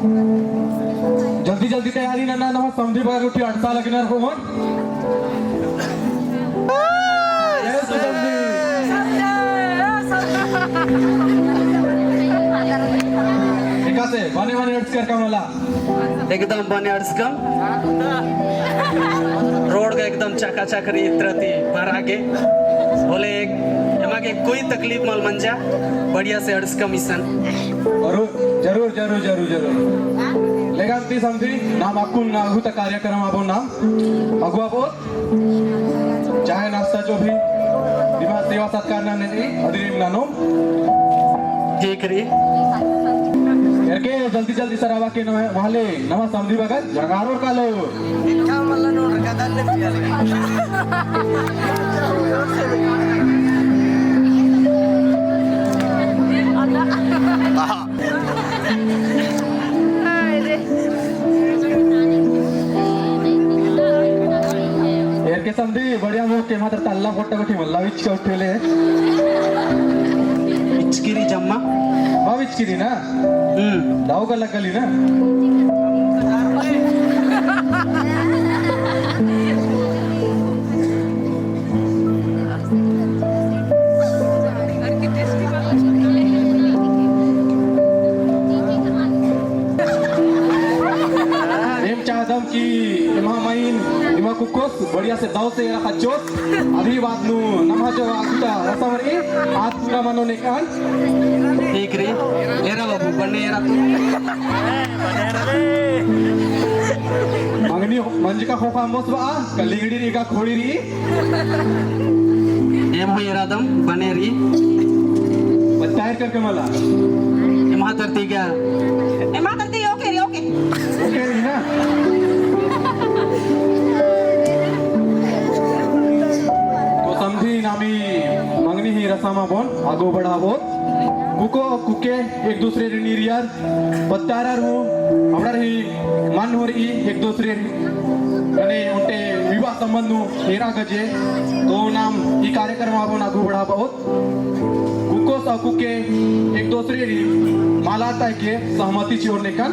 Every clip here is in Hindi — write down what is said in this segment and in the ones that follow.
जल्दी जल्दी तयारी ना ना समझी बघा कुठे अडचण लागणार हो मग से बने बने अड़सकर का मला एकदम बने अड़सकम रोड का एकदम चकाचक रीति पर आगे बोले एमा के कोई तकलीफ मल मन जा बढ़िया से अड़सकम मिशन जरूर जरूर जरूर जरूर लेगा ती समझी नाम अकुन नागु तक कार्यक्रम आबो नाम अगुआ बो चाहे नाश्ता जो भी विवाह सेवा सत्कार ना नहीं अधिरिम नानो ठीक री करके जल्दी जल्दी सरावा के वाले नवा समझी बगल जगारों का लो इनका मल्ला नोट का दाल पिया के समझी बढ़िया वो के मात्र तल्ला फोटा कोठी मल्ला विच के उठेले इचकिरी जम्मा विचकिरी ना दाव का लगली ना चाहदम की इमामाइन इमा कुकोस बढ़िया से दाव से रखा चोस अभी बात नु नमाजो आकुता रसमरी आज पूरा मनो ने कान ठीक रे एरा बाबू बने एरा तू मंगनी मंज का खोखा मोस बा कलिंगड़ी री का खोड़ी री एम हो एरा दम बने री बतायर करके मला एमा तरती क्या ओके री ना तो समझी नामी मंगनी ही रसामा बोन आगो बढ़ावो कुको कुके एक दूसरे रे निरियर बतारा रू हमरा ही मन हो रही एक दूसरे ने उनटे विवाह संबंध नु हेरा गजे तो नाम ई कार्यक्रम आबो आगो बढ़ावो कुको सा कुके एक दूसरे री माला ताय के सहमति छोड़ने का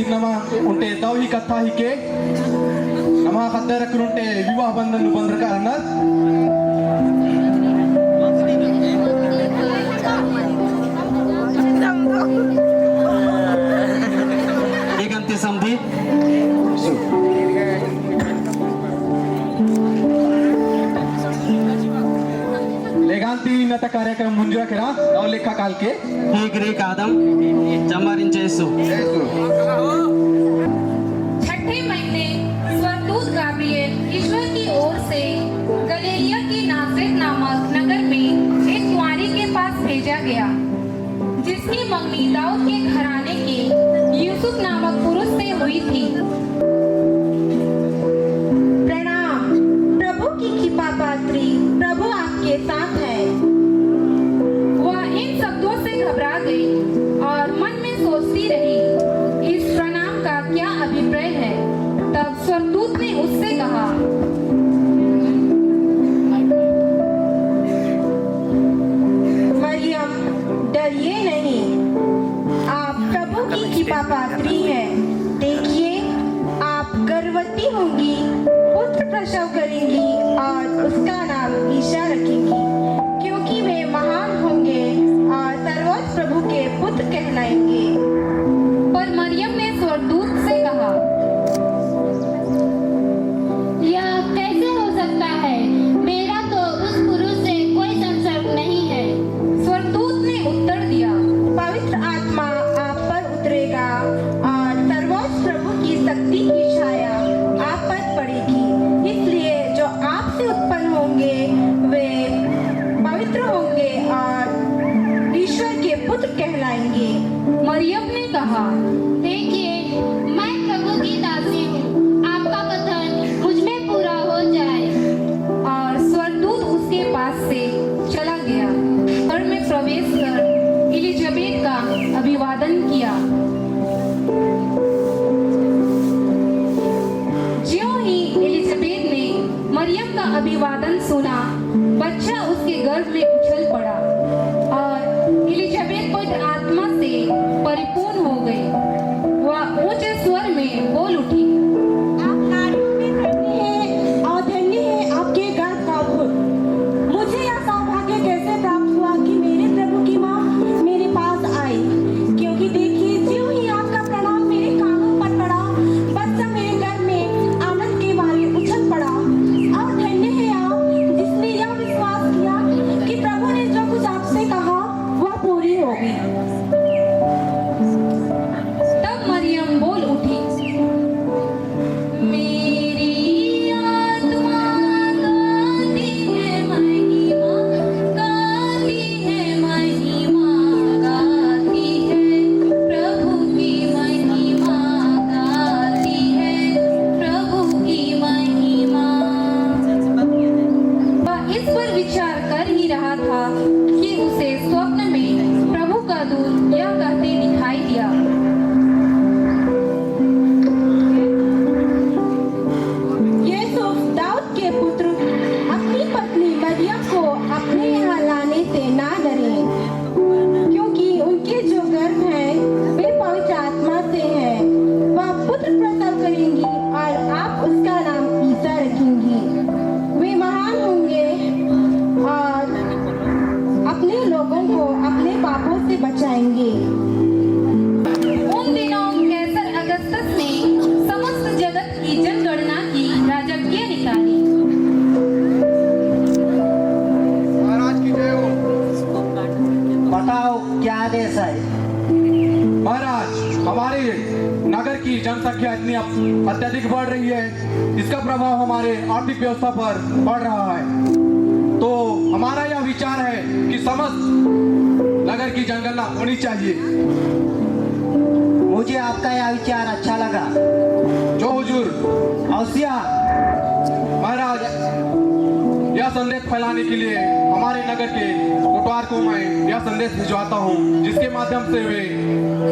नमा उनटे दावी कथा ही के नमा खतर कुंटे विवाह बंधन बंधर का अनर एक अंति समझी लेगांती नता कार्यक्रम मुंजरा केरा दाव लेखा काल के ठीक रे कादम जमारिन जैसो छठे महीने स्वर्गदूत गाब्रिएल ईश्वर की ओर से गलीलिया के नासरत नामक नगर में एक कुंवारी के पास भेजा गया जिसकी मंगनी दाऊद के घराने के यूसुफ नामक पुरुष से हुई थी। प्रणाम, प्रभु की कृपा पात्री, प्रभु आपके साथ है। वह इन शब्दों से घबरा गई और मन में सोचती रही इस प्रणाम का क्या अभिप्राय है। तब स्वर्गदूत ने उससे कहा, मरियम, डरिए नहीं, आप प्रभु की कृपा पात्री हैं। देखिए, आप गर्भवती होंगी, पुत्र प्रसव करेंगी और उसका नाम ईसा रखेंगी, क्योंकि वे महान होंगे और सर्वोच्च प्रभु के पुत्र कहलाएंगे। पर मरियम ने स्वर्गदूत से कहा, यह कैसे हो सकता है? मेरा तो उस पुरुष से कोई संसर्ग नहीं है। स्वर्गदूत ने उत्तर दिया, पवित्र आत्मा आप पर उतरेगा और सर्वोच्च प्रभु की शक्ति की छाया आप पर पड़ेगी, इसलिए जो आपसे उत्पन्न होंगे वे पवित्र होंगे और ईश्वर के पुत्र कहलाएंगे। मरियम अभिवादन सुना, बच्चा उसके गर्भ में उछल पड़ा और एलिजाबेथ पवित्र आत्मा से परिपूर्ण हो गई। वह ऊंचे स्वर में बोल उठी, आप नारियों में धन्य हैं और धन्य है आपके गर्भ का फूल। मुझे यह सौभाग्य कैसे प्राप्त हुआ कि मेरे प्रभु की माँ मेरे पास आई, क्योंकि देखिए ज्यों ही आपका प्रणाम मेरे कानों पर पड़ा, बच्चा मेरे गर्भ में आनंद के मारे उछल पड़ा। और धन्य है आप जिसने यह विश्वास किया कि प्रभु ने जो कुछ आपसे कहा वह पूरी होगी। तब मरियम बोल उठी, मेरी आत्मा गाती है महिमा, गाती है महिमा, गाती है प्रभु की महिमा, गाती है प्रभु की महिमा। वह इस पर विचार कर ही रहा था कि उसे स्वप्न में प्रभु का दूत यह कहते दिखाई दिया, यूसुफ दाऊद के पुत्र अपनी पत्नी मरियम को अपने यहाँ लाने से ना डरें, क्योंकि उनके जो गर्भ हैं वे पवित्र आत्मा से हैं। वह पुत्र प्रसव करेंगी और आप उसका नाम ईसा रखेंगी। वे महान होंगे और अपने लोगों को अपने पापों से बचाएंगे। उन दिनों कैसर अगस्तस ने समस्त जगत की जनगणना की राजकीय निकाली। महाराज की जय हो। बताओ क्या आदेश है? महाराज, हमारे नगर की जनसंख्या इतनी अत्यधिक बढ़ रही है, इसका प्रभाव हमारे आर्थिक व्यवस्था पर पड़ रहा है। तो हमारा यह विचार है कि समस्त नगर की जनगणना होनी चाहिए। मुझे आपका यह विचार अच्छा लगा। जो हुजूर होशियार, महाराज, यह संदेश फैलाने के लिए हमारे नगर के कोटवार को मैं यह संदेश भिजवाता हूँ, जिसके माध्यम से वे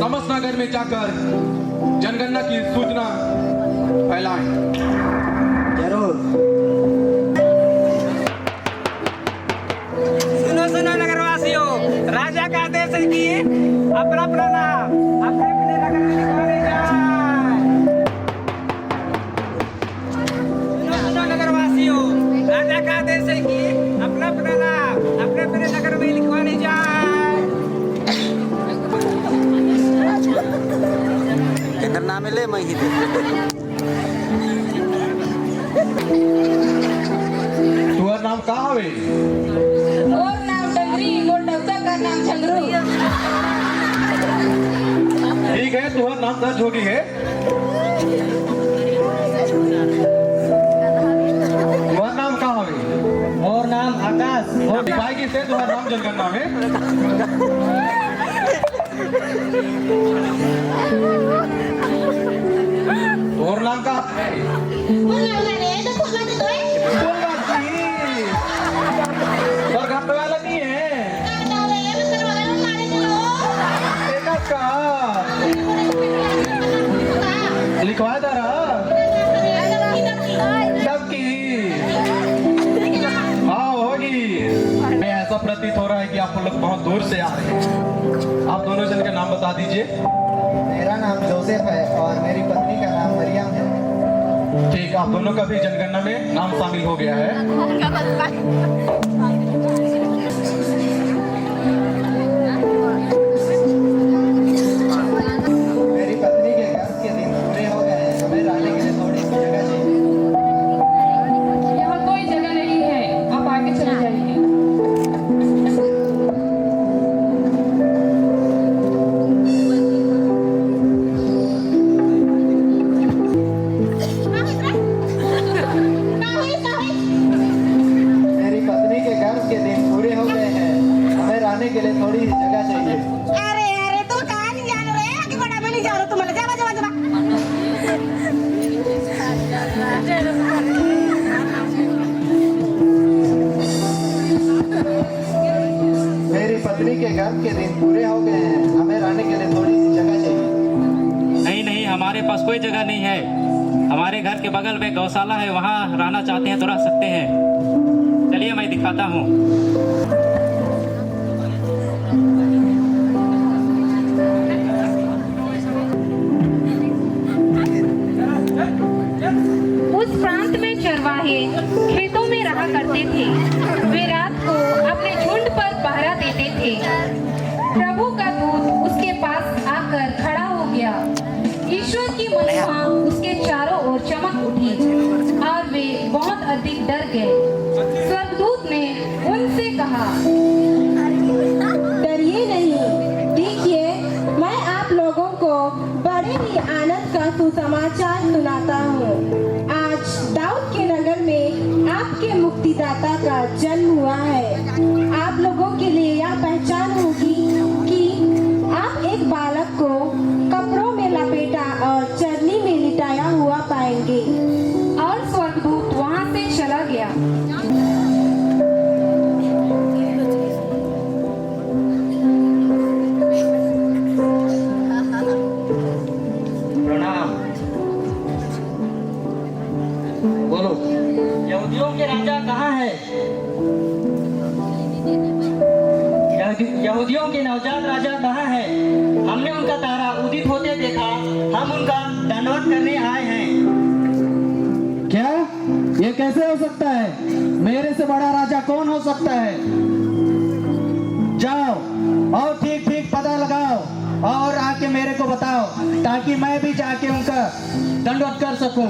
समस्त नगर में जाकर जनगणना की सूचना फैलाएं। जरूर। सुनो सुनो नगरवासियों, राजा का आदेश है कि अपना अपना नाम अपने अपने नगर में लिखवाने जाए। सुनो सुनो नगरवासियों, राजा का आदेश है कि अपना अपना नाम अपने अपने नगर में लिखवाने जाए। इधर नाम ले मैं ही तुहर नाम का हवे? और नाम डंगरी, मोर डबका का नाम झंगरू। ठीक है, तुहर नाम दर्ज होगी है। तुहर नाम का हवे? और नाम आकाश। और दिखाएगी से तुहर नाम जनगणना में। तुहर नाम का और घर पे वाला नहीं है। देखा का लिखवा दे रहा सबकी। हाँ होगी। मैं ऐसा प्रतीत हो रहा है कि आप लोग बहुत दूर से आ रहे हैं। आप दोनों जन का नाम बता दीजिए। मेरा नाम जोसेफ है और मेरी पत्नी का नाम मरियम है। ठीक, आप दोनों का भी जनगणना में नाम शामिल हो गया है। मेरी पत्नी के गर्भ के दिन पूरे हो गए हैं। हमें रहने के लिए थोड़ी सी जगह चाहिए। यहाँ कोई जगह नहीं है, आप आगे चले जाइए। मेरी पत्नी के गर्भ के दिन पूरे हो गए हैं। हमें रहने के लिए थोड़ी सी जगह चाहिए। अरे अरे तू कहाँ नहीं जा रहे हो? बड़ा में नहीं जा रहे हो, तुम्हारे जावा जावा जावा। मेरी पत्नी के गर्भ के दिन पूरे हो गए हैं। हमें रहने के लिए थोड़ी सी जगह चाहिए। नहीं नहीं, हमारे पास कोई जगह नहीं है। हमारे घर के बगल में गौशाला है, वहाँ रहना चाहते हैं तो रह सकते हैं। चलिए मैं दिखाता हूँ। उस प्रांत में चरवाहे खेतों में रहा करते थे। वे रात को अपने झुंड पर पहरा देते थे। प्रभु का दूत उसके पास आकर खड़ा हो गया। ईश्वर की महिमा उसके चारों ओर चमक उठी और वे बहुत अधिक डर गए। स्वर्गदूत ने उनसे कहा, डरिए नहीं। देखिए, मैं आप लोगों को बड़े ही आनंद का सुसमाचार सुनाता हूँ। आज दाऊद के नगर में आपके मुक्तिदाता का जन्म हुआ है। आप लोगों के लिए यह पहचान होगी कि आप एक बालक को कपड़ों में लपेटा और चरनी में लिटाया हुआ पाएंगे। और स्वर्गदूत वहां से चला गया। प्रणाम। बोलो। यहूदियों के राजा कहाँ है? यहूदियों के नवजात राजा कहाँ है? हमने उनका तारा उदित होते देखा। हम उनका दंडवत करने आए हैं। क्या ये कैसे हो सकता है? मेरे से बड़ा राजा कौन हो सकता है? जाओ और ठीक ठीक पता लगाओ और आके मेरे को बताओ, ताकि मैं भी जाके उनका दंडवत कर सकूं।